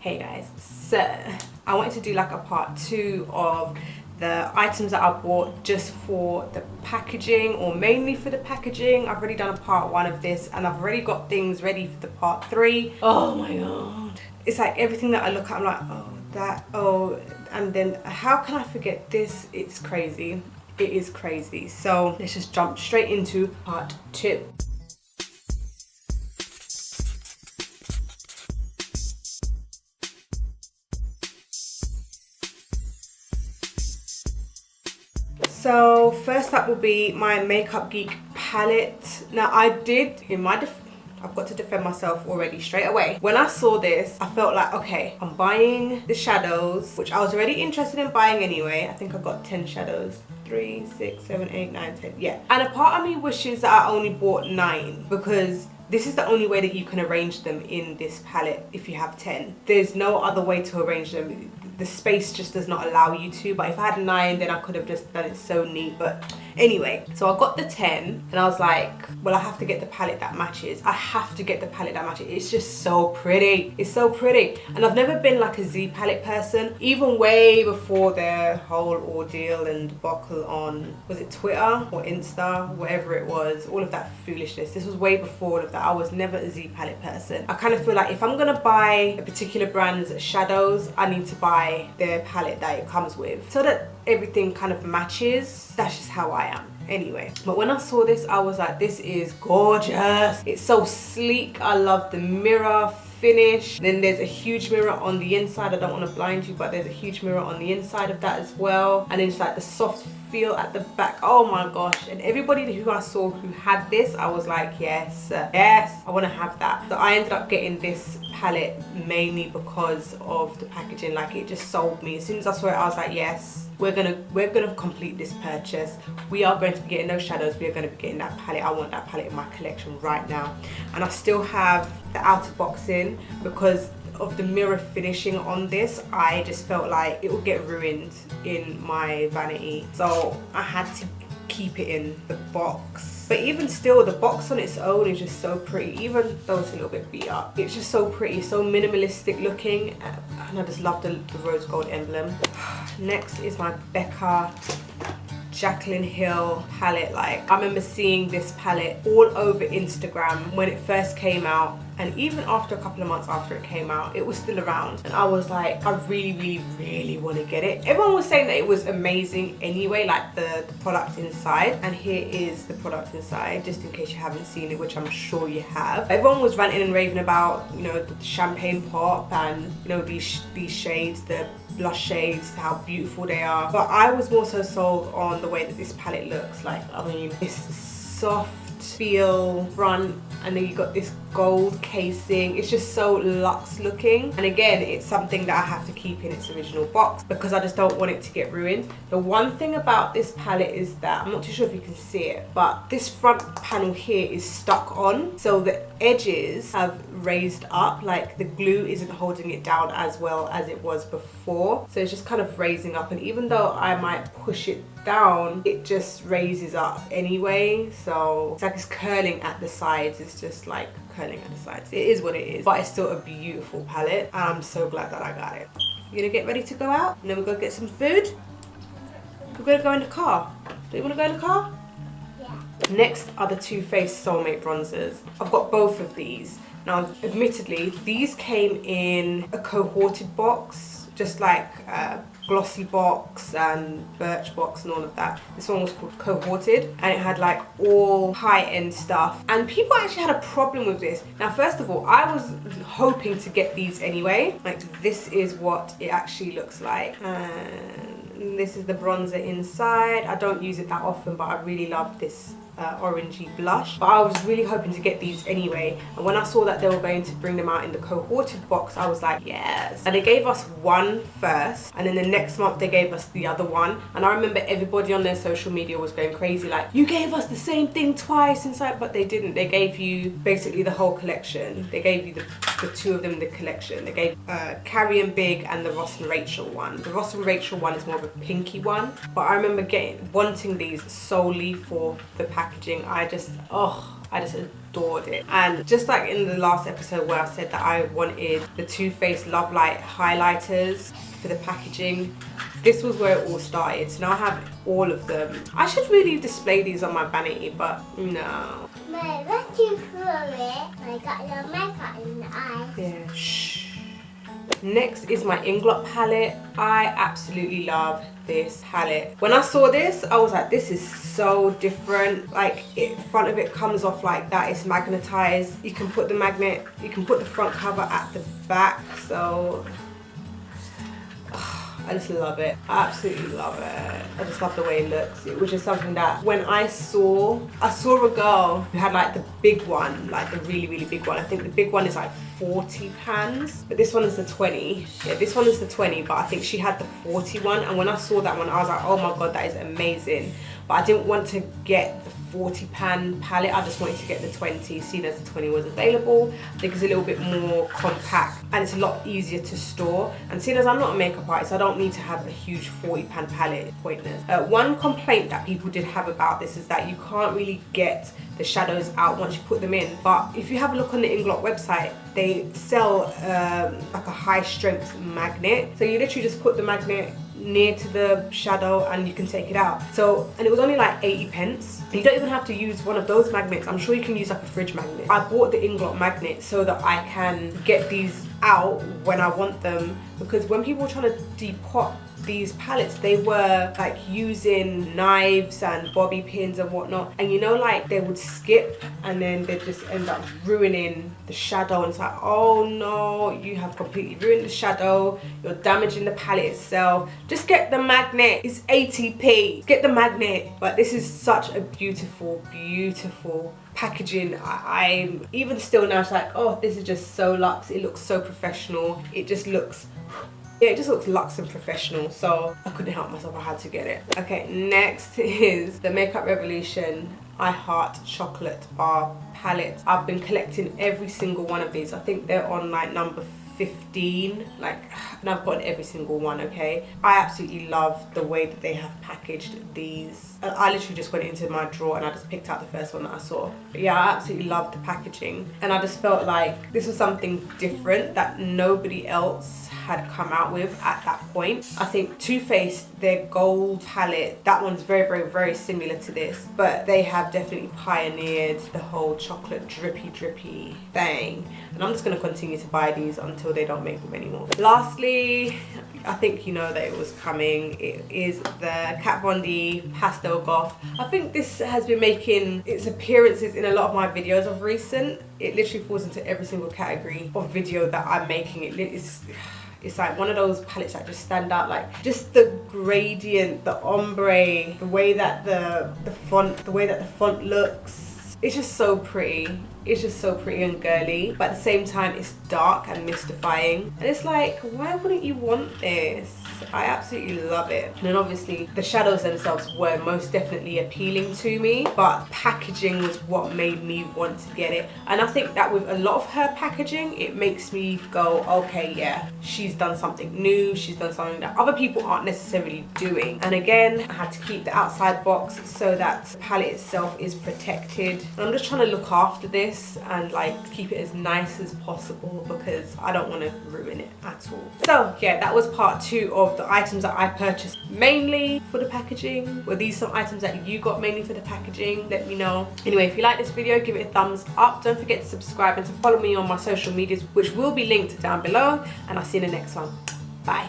Hey guys, so I wanted to do like a part 2 of the items that I bought just for the packaging, or mainly for the packaging. I've already done a part 1 of this and I've already got things ready for the part 3. Oh my god. It's like everything that I look at, I'm like, oh, that, oh, and then how can I forget this? It's crazy. It is crazy. So let's just jump straight into part 2. So first up will be my Makeup Geek palette. Now I've got to defend myself already straight away. When I saw this, I felt like, okay, I'm buying the shadows, which I was already interested in buying anyway. I think I got 10 shadows. 3, 6, 7, 8, 9, 10, yeah. And a part of me wishes that I only bought 9, because this is the only way that you can arrange them in this palette if you have 10. There's no other way to arrange them. The space just does not allow you to, but if I had 9, then I could have just done it so neat. But anyway, so I got the 10 and I was like, well, I have to get the palette that matches. I have to get the palette that matches. It's just so pretty. It's so pretty. And I've never been like a Z palette person, even way before their whole ordeal and debacle on, was it Twitter or Insta, whatever it was, all of that foolishness. This was way before all of that. I was never a Z palette person. I kind of feel like if I'm gonna buy a particular brand's shadows, I need to buy their palette that it comes with, so that everything kind of matches. That's just how I am anyway. But when I saw this, I was like, this is gorgeous. It's so sleek. I love the mirror finish. Then there's a huge mirror on the inside. I don't want to blind you, but there's a huge mirror on the inside of that as well. And then just like the soft feel at the back. Oh my gosh. And everybody who I saw who had this, I was like, yes, yes, I want to have that. So I ended up getting this palette mainly because of the packaging. Like, it just sold me. As soon as I saw it, I was like, yes, we're gonna complete this purchase. We are going to be getting those shadows. We are going to be getting that palette. I want that palette in my collection right now. And I still have the outer box in because of the mirror finishing on this. I just felt like it would get ruined in my vanity, so I had to keep it in the box. But even still, the box on its own is just so pretty, even though it's a little bit beat up. It's just so pretty, so minimalistic looking, and I just love the rose gold emblem. Next is my Becca Jaclyn Hill palette. Like, I remember seeing this palette all over Instagram when it first came out, and even after a couple of months after it came out, it was still around, and I was like, I really want to get it. Everyone was saying that it was amazing anyway, like the product inside, and here is the product inside, just in case you haven't seen it, which I'm sure you have. Everyone was ranting and raving about, you know, the champagne pop and, you know, these shades, the blush shades, how beautiful they are. But I was more so sold on the way that this palette looks. Like, I mean, this soft feel front, and then you got this gold casing. It's just so luxe looking, and again, it's something that I have to keep in its original box because I just don't want it to get ruined. The one thing about this palette is that, I'm not too sure if you can see it, but this front panel here is stuck on, so the edges have raised up, like the glue isn't holding it down as well as it was before, so it's just kind of raising up, and even though I might push it down, it just raises up anyway, so it's like it's curling at the sides. It's just like curling at the sides. It is what it is, but it's still a beautiful palette, and I'm so glad that I got it. You're gonna get ready to go out, and then we're gonna get some food. We're gonna go in the car. Do you want to go in the car? Yeah. Next are the Too Faced Soulmate bronzers. I've got both of these. Now, admittedly, these came in a cohorted box, just like glossy box and birch box and all of that. This one was called cohorted, and it had like all high-end stuff, and people actually had a problem with this. Now, first of all, I was hoping to get these anyway. Like, this is what it actually looks like, and this is the bronzer inside. I don't use it that often, but I really love this orangey blush, but I was really hoping to get these anyway, and when I saw that they were going to bring them out in the cohorted box, I was like, yes. And they gave us one first, and then the next month they gave us the other one, and I remember everybody on their social media was going crazy like, you gave us the same thing twice inside, but they didn't. They gave you basically the whole collection. They gave you the two of them in the collection. They gave Carrie and Big and the Ross and Rachel one. The Ross and Rachel one is more of a pinky one, but I remember wanting these solely for the packaging. I just, oh, I just adored it. And just like in the last episode where I said that I wanted the Too Faced Love Light highlighters for the packaging, this was where it all started. So now I have all of them. I should really display these on my vanity, but no. Mate, let's you pour it. I got your makeup in the eye. Yeah, shh. Next is my Inglot palette. I absolutely love this palette. When I saw this, I was like, this is so different. Like, front of it comes off like that. It's magnetized. You can put the magnet, you can put the front cover at the back. So I just love it. I absolutely love it. I just love the way it looks. It was just something that when I saw a girl who had like the big one, like the really, really big one. I think the big one is like 40 pans, but this one is the 20. Yeah, this one is the 20, but I think she had the 40 one. And when I saw that one, I was like, oh my God, that is amazing. But I didn't want to get the 40 pan palette. I just wanted to get the 20, seeing as the 20 was available. I think it's a little bit more compact and it's a lot easier to store. And seeing as I'm not a makeup artist, I don't need to have a huge 40 pan palette. Pointless. One complaint that people did have about this is that you can't really get the shadows out once you put them in. But if you have a look on the Inglot website, they sell like a high strength magnet. So you literally just put the magnet near to the shadow and you can take it out. So, and it was only like 80 pence. You don't even have to use one of those magnets. I'm sure you can use like a fridge magnet. I bought the Inglot magnet so that I can get these out when I want them, because when people were trying to depot these palettes, they were like using knives and bobby pins and whatnot, and you know, like they would skip and then they'd just end up ruining the shadow. And it's like, oh no, you have completely ruined the shadow, you're damaging the palette itself. Just get the magnet. It's 80p. Get the magnet. But this is such a beautiful, beautiful packaging. I'm even still now, it's like, oh, this is just so luxe. It looks so professional. It just looks, yeah, it just looks luxe and professional. So I couldn't help myself, I had to get it. Okay, next is the Makeup Revolution I Heart Chocolate Bar Palette. I've been collecting every single one of these. I think they're on like number 15, like, and I've gotten every single one. Okay, I absolutely love the way that they have packaged these. I literally just went into my drawer and I just picked out the first one that I saw. But yeah, I absolutely love the packaging, and I just felt like this was something different that nobody else had come out with at that point. I think Too Faced, their gold palette, that one's very, very, very similar to this, but they have definitely pioneered the whole chocolate drippy thing. And I'm just going to continue to buy these until they don't make them anymore. Lastly, I think you know that it was coming. It is the Kat Von D Pastel Goth. I think this has been making its appearances in a lot of my videos of recent. It literally falls into every single category of video that I'm making. It's like one of those palettes that just stand out, like just the gradient, the ombre, the way that the font looks. It's just so pretty. It's just so pretty and girly, but at the same time it's dark and mystifying. And it's like, why wouldn't you want this? I absolutely love it. And then obviously the shadows themselves were most definitely appealing to me, but packaging was what made me want to get it. And I think that with a lot of her packaging, it makes me go, okay, yeah, she's done something new. She's done something that other people aren't necessarily doing. And again, I had to keep the outside box so that the palette itself is protected. And I'm just trying to look after this and like keep it as nice as possible, because I don't want to ruin it at all. So yeah, that was part 2 of the items that I purchased mainly for the packaging. Were these some items that you got mainly for the packaging? Let me know. Anyway, if you like this video, give it a thumbs up. Don't forget to subscribe and to follow me on my social medias, which will be linked down below, and I'll see you in the next one. Bye.